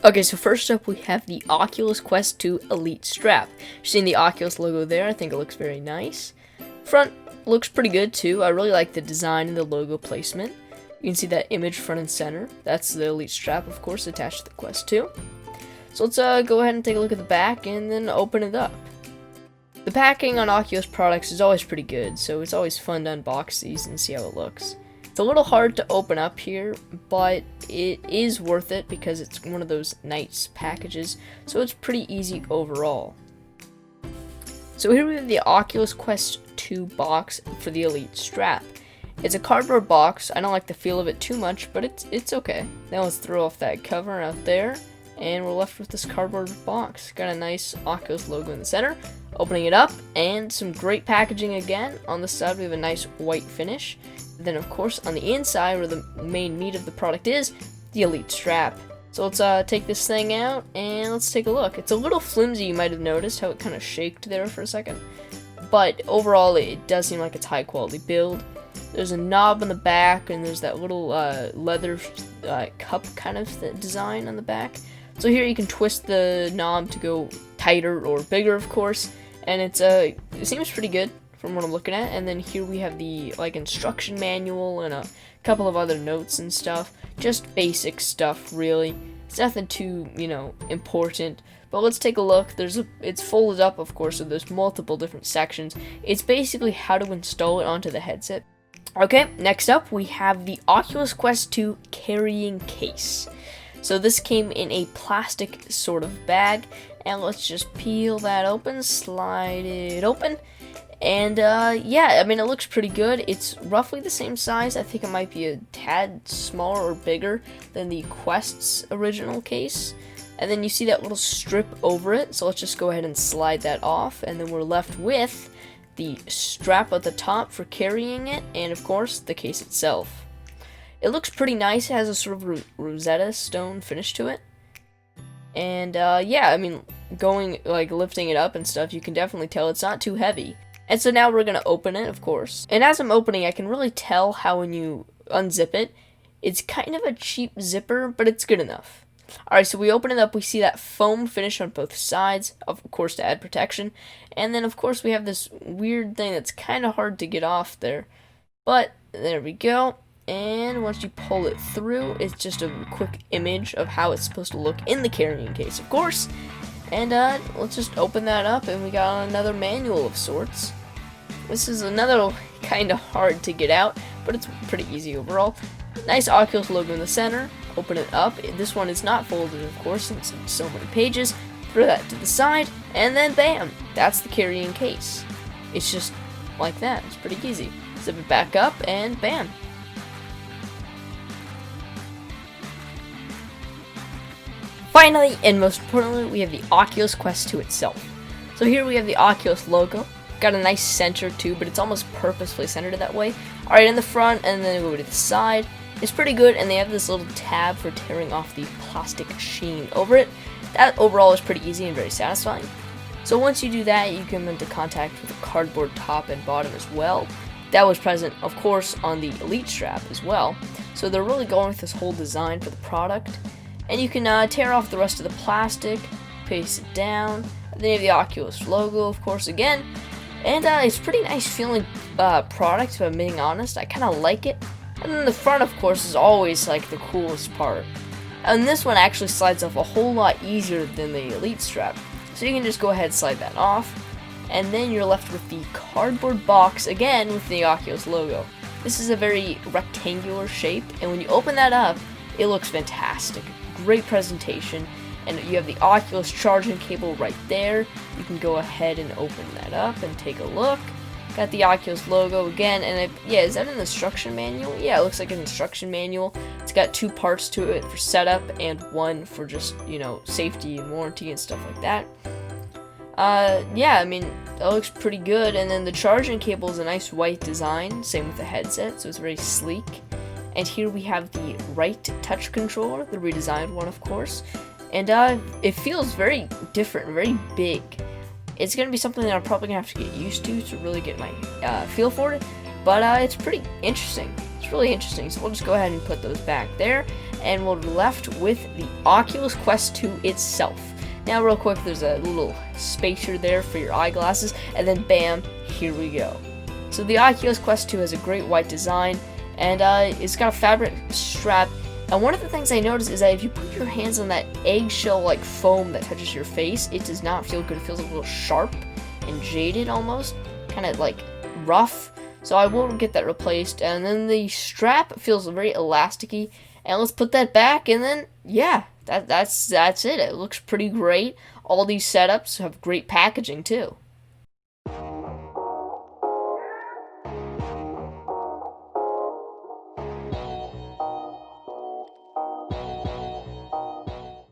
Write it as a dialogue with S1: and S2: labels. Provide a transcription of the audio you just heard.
S1: Okay, so first up we have the Oculus Quest 2 Elite Strap. You're seeing the Oculus logo there. I think it looks very nice. Front looks pretty good too. I really like the design and the logo placement. You can see that image front and center. That's the Elite Strap, of course, attached to the Quest 2. So let's go ahead and take a look at the back and then open it up. The packing on Oculus products is always pretty good, so it's always fun to unbox these and see how it looks. It's a little hard to open up here, but it is worth it because it's one of those nice packages, so it's pretty easy overall. So here we have the Oculus Quest 2 box for the Elite Strap. It's a cardboard box. I don't like the feel of it too much, but it's okay. Now let's throw off that cover out there, and we're left with this cardboard box. Got a nice Oculus logo in the center. Opening it up, and some great packaging again. On the side we have a nice white finish. Then of course on the inside, where the main meat of the product is, the Elite Strap. So let's take this thing out and let's take a look. It's a little flimsy, you might have noticed how it kind of shaked there for a second. But overall it does seem like it's high quality build. There's a knob on the back, and there's that little leather cup kind of design on the back. So here you can twist the knob to go tighter or bigger, of course, and it seems pretty good from what I'm looking at. And then here we have the instruction manual and a couple of other notes and stuff. Just basic stuff, really. It's nothing too, important. But let's take a look. It's folded up, of course, so there's multiple different sections. It's basically how to install it onto the headset. Okay, next up we have the Oculus Quest 2 carrying case. So this came in a plastic sort of bag, and let's just peel that open, slide it open, and yeah, I mean, it looks pretty good. It's roughly the same size. I think it might be a tad smaller or bigger than the Quest's original case. And then you see that little strip over it, so let's just go ahead and slide that off, and then we're left with the strap at the top for carrying it, and of course the case itself. It looks pretty nice. It has a sort of Rosetta Stone finish to it, and yeah, I mean, lifting it up and stuff, you can definitely tell it's not too heavy. And so now we're gonna open it, of course, and as I'm opening, I can really tell how when you unzip it, it's kind of a cheap zipper, but it's good enough. Alright, so we open it up, we see that foam finish on both sides, of course to add protection, and then of course we have this weird thing that's kind of hard to get off there, but there we go. And once you pull it through, it's just a quick image of how it's supposed to look in the carrying case, of course. And let's just open that up, and we got another manual of sorts. This is another kind of hard to get out, but it's pretty easy overall. Nice Oculus logo in the center. Open it up. This one is not folded, of course, since it's so many pages. Throw that to the side, and then bam! That's the carrying case. It's just like that. It's pretty easy. Zip it back up, and bam! Finally, and most importantly, we have the Oculus Quest 2 itself. So here we have the Oculus logo. Got a nice center too, but it's almost purposefully centered that way. Alright, in the front, and then over to the side. It's pretty good, and they have this little tab for tearing off the plastic sheen over it. That overall is pretty easy and very satisfying. So once you do that, you come into contact with a cardboard top and bottom as well. That was present, of course, on the Elite Strap as well. So they're really going with this whole design for the product. And you can tear off the rest of the plastic, paste it down, and then you have the Oculus logo, of course, again. And it's a pretty nice feeling product, if I'm being honest. I kind of like it. And then the front, of course, is always like the coolest part. And this one actually slides off a whole lot easier than the Elite Strap. So you can just go ahead and slide that off. And then you're left with the cardboard box, again, with the Oculus logo. This is a very rectangular shape, and when you open that up, it looks fantastic. Great presentation. And you have the Oculus charging cable right there. You can go ahead and open that up and take a look. Got the Oculus logo again, and yeah, is that an instruction manual? Yeah, it looks like an instruction manual. It's got two parts to it for setup and one for just, safety and warranty and stuff like that. Yeah, I mean, that looks pretty good. And then the charging cable is a nice white design, same with the headset, so it's very sleek. And here we have the right touch controller, the redesigned one, of course. And it feels very different, very big. It's going to be something that I'm probably going to have to get used to really get my feel for it. But it's pretty interesting. It's really interesting. So we'll just go ahead and put those back there. and we're left with the Oculus Quest 2 itself. Now real quick, there's a little spacer there for your eyeglasses, and then bam, here we go. So the Oculus Quest 2 has a great white design, and it's got a fabric strap. And one of the things I noticed is that if you put your hands on that eggshell like foam that touches your face, it does not feel good. It feels a little sharp and jaded almost, kind of like rough. So I will get that replaced. And then the strap feels very elasticy. And let's put that back, and then yeah, that's it. It looks pretty great. All these setups have great packaging too.